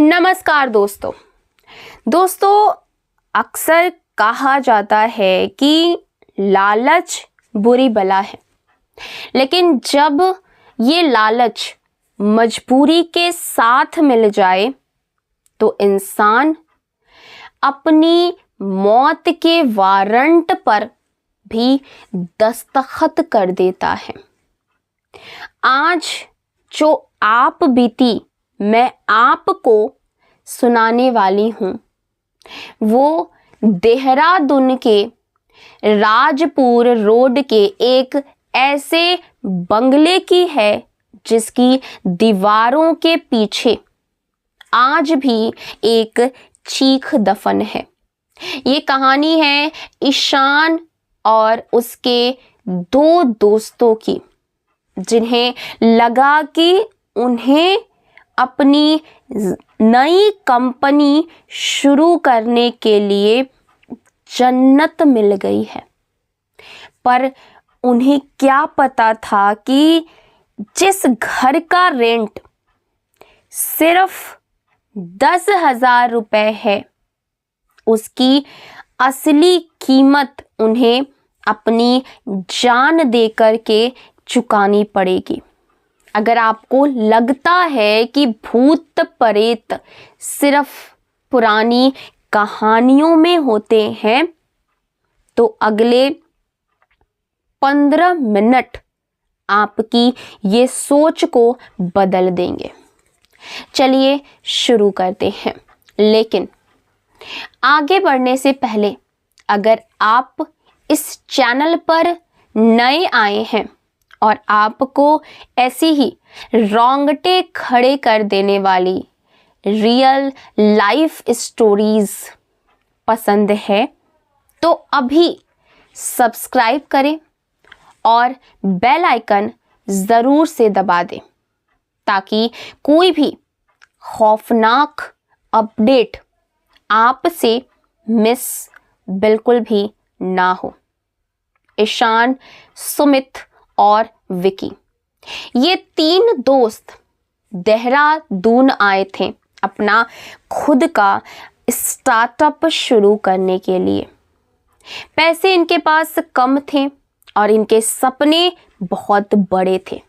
नमस्कार दोस्तों, अक्सर कहा जाता है कि लालच बुरी बला है, लेकिन जब ये लालच मजबूरी के साथ मिल जाए तो इंसान अपनी मौत के वारंट पर भी दस्तखत कर देता है। आज जो आप बीती मैं आपको सुनाने वाली हूँ वो देहरादून के राजपुर रोड के एक ऐसे बंगले की है जिसकी दीवारों के पीछे आज भी एक चीख दफन है। ये कहानी है ईशान और उसके दो दोस्तों की, जिन्हें लगा कि उन्हें अपनी नई कंपनी शुरू करने के लिए जन्नत मिल गई है, पर उन्हें क्या पता था कि जिस घर का रेंट सिर्फ 10,000 रुपए है, उसकी असली कीमत उन्हें अपनी जान देकर के चुकानी पड़ेगी। अगर आपको लगता है कि भूत प्रेत सिर्फ पुरानी कहानियों में होते हैं, तो अगले 15 मिनट आपकी ये सोच को बदल देंगे। चलिए शुरू करते हैं, लेकिन आगे बढ़ने से पहले अगर आप इस चैनल पर नए आए हैं और आपको ऐसी ही रोंगटे खड़े कर देने वाली रियल लाइफ स्टोरीज पसंद है, तो अभी सब्सक्राइब करें और बेल आइकन ज़रूर से दबा दें, ताकि कोई भी खौफनाक अपडेट आपसे मिस बिल्कुल भी ना हो। ईशान, सुमित और विकी, ये 3 दोस्त देहरादून आए थे अपना खुद का स्टार्टअप शुरू करने के लिए। पैसे इनके पास कम थे और इनके सपने बहुत बड़े थे।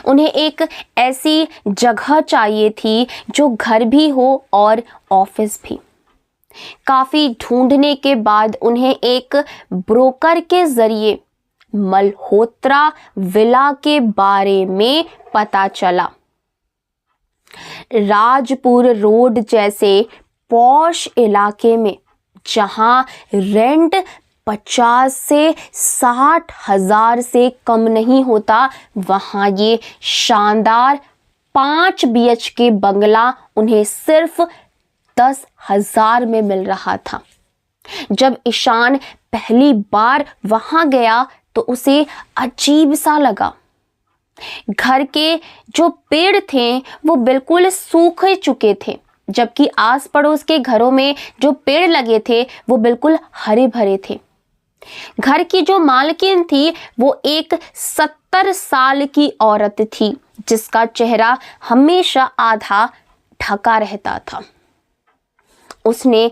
उन्हें एक ऐसी जगह चाहिए थी जो घर भी हो और ऑफिस भी। काफ़ी ढूंढने के बाद उन्हें एक ब्रोकर के जरिए मल्होत्रा विला के बारे में पता चला। राजपुर रोड जैसे पॉश इलाके में, जहां रेंट 50 से 60,000 से कम नहीं होता, वहां ये शानदार 5 BHK बंगला उन्हें सिर्फ 10,000 में मिल रहा था। जब ईशान पहली बार वहां गया तो उसे अजीब सा लगा। घर के जो पेड़ थे वो बिल्कुल सूख चुके थे, जबकि आस पड़ोस के घरों में जो पेड़ लगे थे वो बिल्कुल हरे भरे थे। घर की जो मालकिन थी वो एक 70 साल की औरत थी, जिसका चेहरा हमेशा आधा ढका रहता था। उसने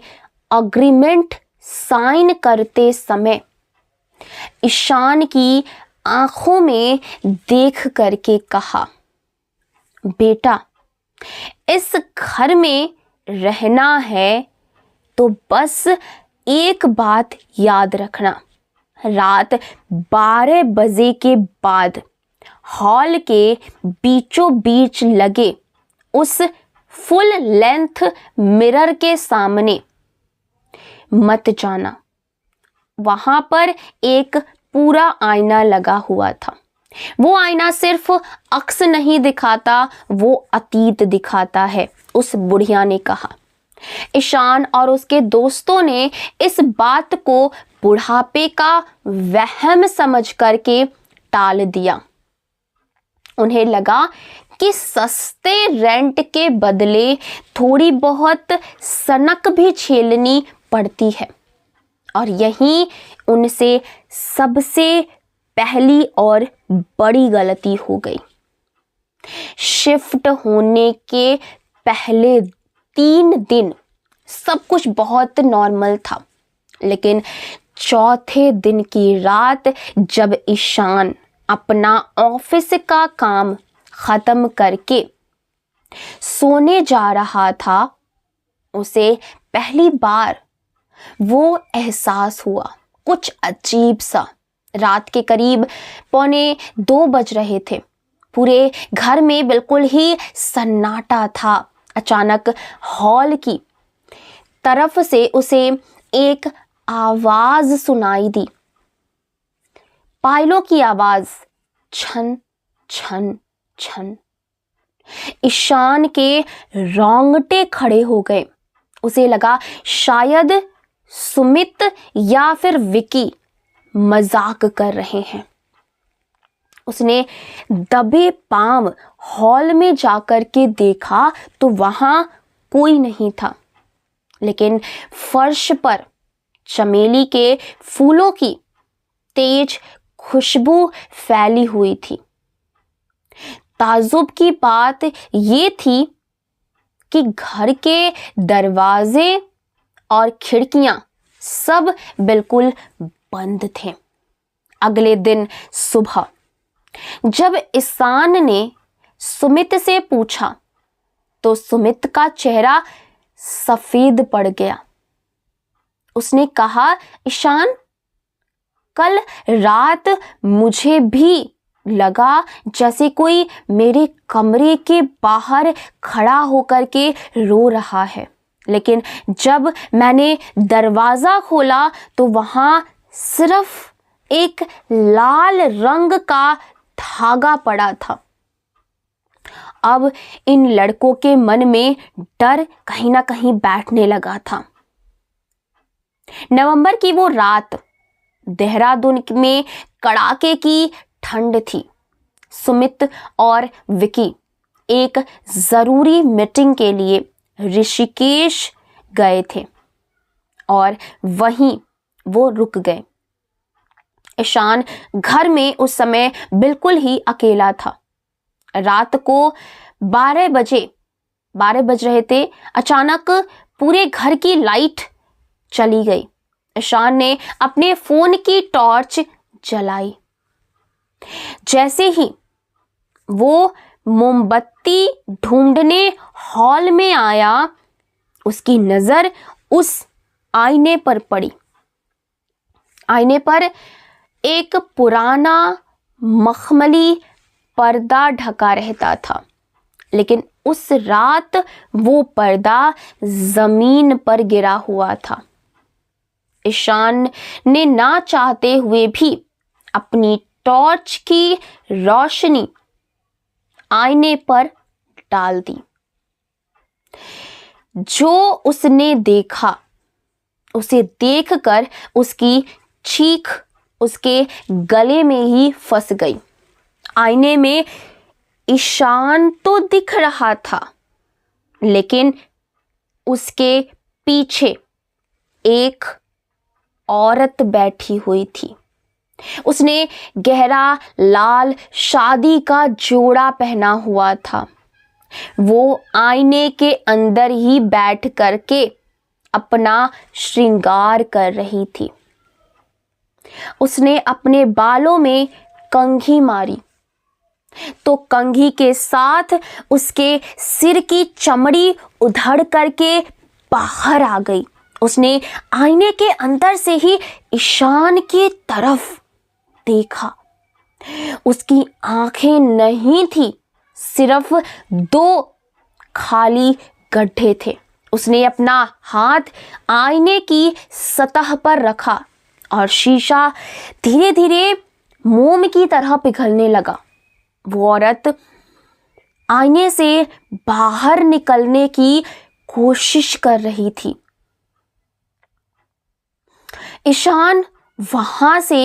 अग्रीमेंट साइन करते समय ईशान की आंखों में देख करके कहा, बेटा, इस घर में रहना है तो बस एक बात याद रखना, रात 12 बजे के बाद हॉल के बीचों बीच लगे उस फुल लेंथ मिरर के सामने मत जाना। वहां पर एक पूरा आईना लगा हुआ था। वो आईना सिर्फ अक्स नहीं दिखाता, वो अतीत दिखाता है, उस बुढ़िया ने कहा। ईशान और उसके दोस्तों ने इस बात को बुढ़ापे का वहम समझ करके टाल दिया। उन्हें लगा कि सस्ते रेंट के बदले थोड़ी बहुत सनक भी झेलनी पड़ती है, और यही उनसे सबसे पहली और बड़ी गलती हो गई। शिफ्ट होने के पहले 3 दिन सब कुछ बहुत नॉर्मल था, लेकिन चौथे दिन की रात जब ईशान अपना ऑफिस का काम खत्म करके सोने जा रहा था, उसे पहली बार वो एहसास हुआ कुछ अजीब सा। रात के करीब 1:45 बज रहे थे। पूरे घर में बिल्कुल ही सन्नाटा था। अचानक हॉल की तरफ से उसे एक आवाज सुनाई दी। पायलों की आवाज, छन छन छन। ईशान के रोंगटे खड़े हो गए। उसे लगा शायद सुमित या फिर विकी मजाक कर रहे हैं। उसने दबे पांव हॉल में जाकर के देखा तो वहां कोई नहीं था, लेकिन फर्श पर चमेली के फूलों की तेज खुशबू फैली हुई थी। ताज्जुब की बात ये थी कि घर के दरवाजे और खिड़कियां सब बिल्कुल बंद थे। अगले दिन सुबह जब ईशान ने सुमित से पूछा तो सुमित का चेहरा सफेद पड़ गया। उसने कहा, ईशान, कल रात मुझे भी लगा जैसे कोई मेरे कमरे के बाहर खड़ा होकर के रो रहा है, लेकिन जब मैंने दरवाजा खोला तो वहां सिर्फ एक लाल रंग का धागा पड़ा था। अब इन लड़कों के मन में डर कहीं ना कहीं बैठने लगा था। नवंबर की वो रात, देहरादून में कड़ाके की ठंड थी। सुमित और विकी एक जरूरी मीटिंग के लिए ऋषिकेश गए थे और वहीं वो रुक गए। ईशान घर में उस समय बिल्कुल ही अकेला था। रात को 12 बज रहे थे। अचानक पूरे घर की लाइट चली गई। ईशान ने अपने फोन की टॉर्च जलाई। जैसे ही वो मोमबत्ती ढूंढने हॉल में आया, उसकी नजर उस आईने पर पड़ी। आईने पर एक पुराना मखमली पर्दा ढका रहता था, लेकिन उस रात वो पर्दा जमीन पर गिरा हुआ था। ईशान ने ना चाहते हुए भी अपनी टॉर्च की रोशनी आईने पर डाल दी। जो उसने देखा, उसे देखकर उसकी चीख उसके गले में ही फंस गई। आईने में ईशान तो दिख रहा था, लेकिन उसके पीछे एक औरत बैठी हुई थी। उसने गहरा लाल शादी का जोड़ा पहना हुआ था। वो आईने के अंदर ही बैठ करके अपना श्रृंगार कर रही थी। उसने अपने बालों में कंघी मारी तो कंघी के साथ उसके सिर की चमड़ी उधड़ करके बाहर आ गई। उसने आईने के अंदर से ही ईशान की तरफ देखा। उसकी आंखें नहीं थी, सिर्फ 2 खाली गड्ढे थे। उसने अपना हाथ आईने की सतह पर रखा और शीशा धीरे धीरे मोम की तरह पिघलने लगा। वो औरत आईने से बाहर निकलने की कोशिश कर रही थी। ईशान वहां से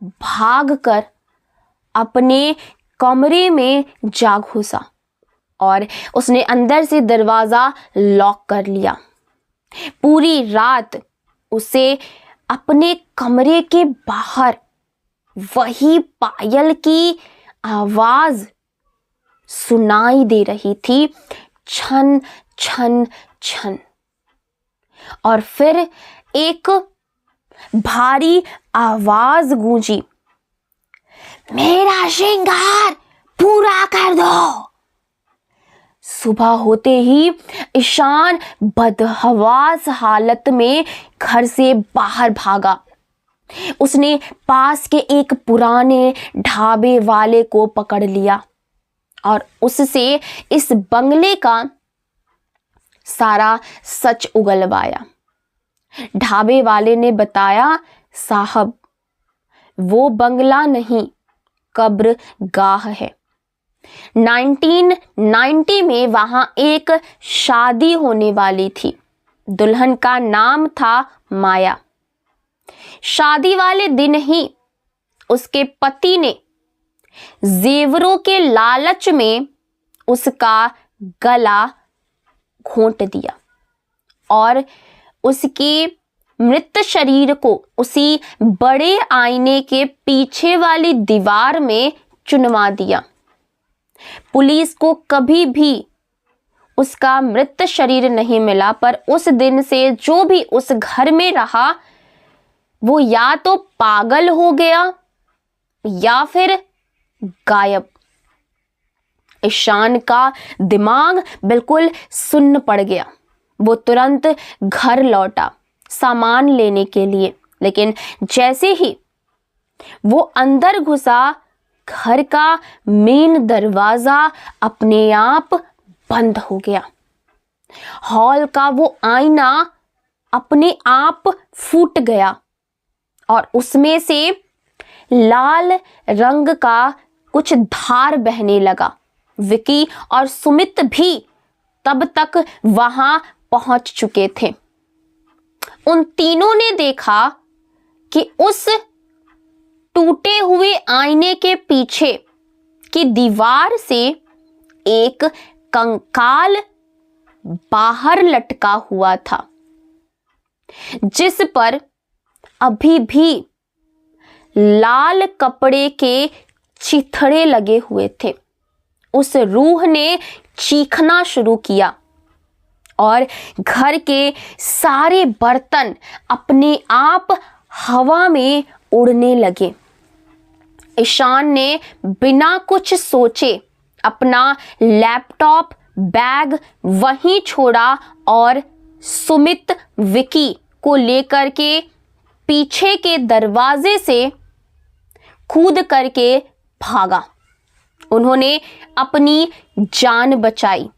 भागकर अपने कमरे में जा घुसा और उसने अंदर से दरवाजा लॉक कर लिया। पूरी रात उसे अपने कमरे के बाहर वही पायल की आवाज सुनाई दे रही थी, छन छन छन। और फिर एक भारी आवाज गूंजी, मेरा श्रृंगार पूरा कर दो। सुबह होते ही ईशान बदहवास हालत में घर से बाहर भागा। उसने पास के एक पुराने ढाबे वाले को पकड़ लिया और उससे इस बंगले का सारा सच उगलवाया। ढाबे वाले ने बताया, साहब वो बंगला नहीं, कब्रगाह है। 1990 में वहां एक शादी होने वाली थी। दुल्हन का नाम था माया। शादी वाले दिन ही उसके पति ने जेवरों के लालच में उसका गला घोंट दिया और उसके मृत शरीर को उसी बड़े आईने के पीछे वाली दीवार में चुनवा दिया। पुलिस को कभी भी उसका मृत शरीर नहीं मिला, पर उस दिन से जो भी उस घर में रहा वो या तो पागल हो गया या फिर गायब। ईशान का दिमाग बिल्कुल सुन्न पड़ गया। वो तुरंत घर लौटा सामान लेने के लिए, लेकिन जैसे ही वो अंदर घुसा, घर का मेन दरवाजा अपने आप बंद हो गया। हॉल का वो आईना अपने आप फूट गया और उसमें से लाल रंग का कुछ धार बहने लगा। विकी और सुमित भी तब तक वहां पहुंच चुके थे। उन तीनों ने देखा कि उस टूटे हुए आईने के पीछे की दीवार से एक कंकाल बाहर लटका हुआ था, जिस पर अभी भी लाल कपड़े के चिथड़े लगे हुए थे। उस रूह ने चीखना शुरू किया और घर के सारे बर्तन अपने आप हवा में उड़ने लगे। ईशान ने बिना कुछ सोचे अपना लैपटॉप बैग वहीं छोड़ा और सुमित विकी को लेकर के पीछे के दरवाजे से कूद करके भागा। उन्होंने अपनी जान बचाई,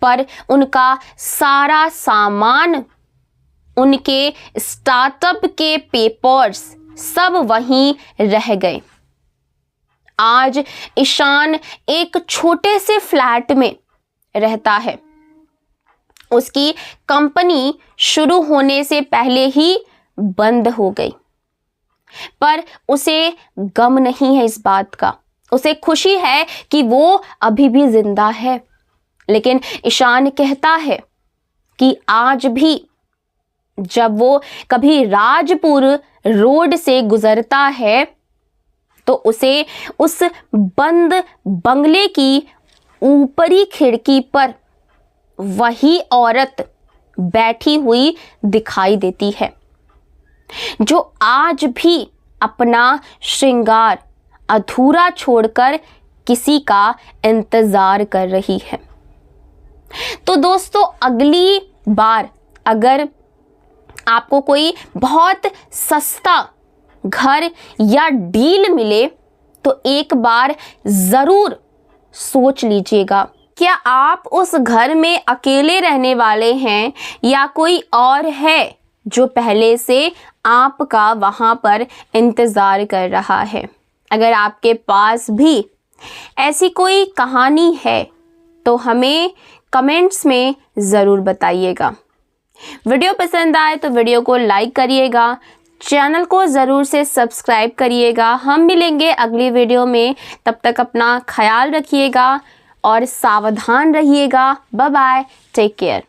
पर उनका सारा सामान, उनके स्टार्टअप के पेपर्स सब वहीं रह गए। आज ईशान एक छोटे से फ्लैट में रहता है। उसकी कंपनी शुरू होने से पहले ही बंद हो गई, पर उसे गम नहीं है इस बात का। उसे खुशी है कि वो अभी भी जिंदा है। लेकिन ईशान कहता है कि आज भी जब वो कभी राजपुर रोड से गुजरता है तो उसे उस बंद बंगले की ऊपरी खिड़की पर वही औरत बैठी हुई दिखाई देती है, जो आज भी अपना श्रृंगार अधूरा छोड़कर किसी का इंतजार कर रही है। तो दोस्तों, अगली बार अगर आपको कोई बहुत सस्ता घर या डील मिले तो एक बार ज़रूर सोच लीजिएगा, क्या आप उस घर में अकेले रहने वाले हैं या कोई और है जो पहले से आपका वहाँ पर इंतज़ार कर रहा है। अगर आपके पास भी ऐसी कोई कहानी है तो हमें कमेंट्स में ज़रूर बताइएगा। वीडियो पसंद आए तो वीडियो को लाइक करिएगा, चैनल को ज़रूर से सब्सक्राइब करिएगा। हम मिलेंगे अगली वीडियो में, तब तक अपना ख्याल रखिएगा और सावधान रहिएगा। Bye bye, take care.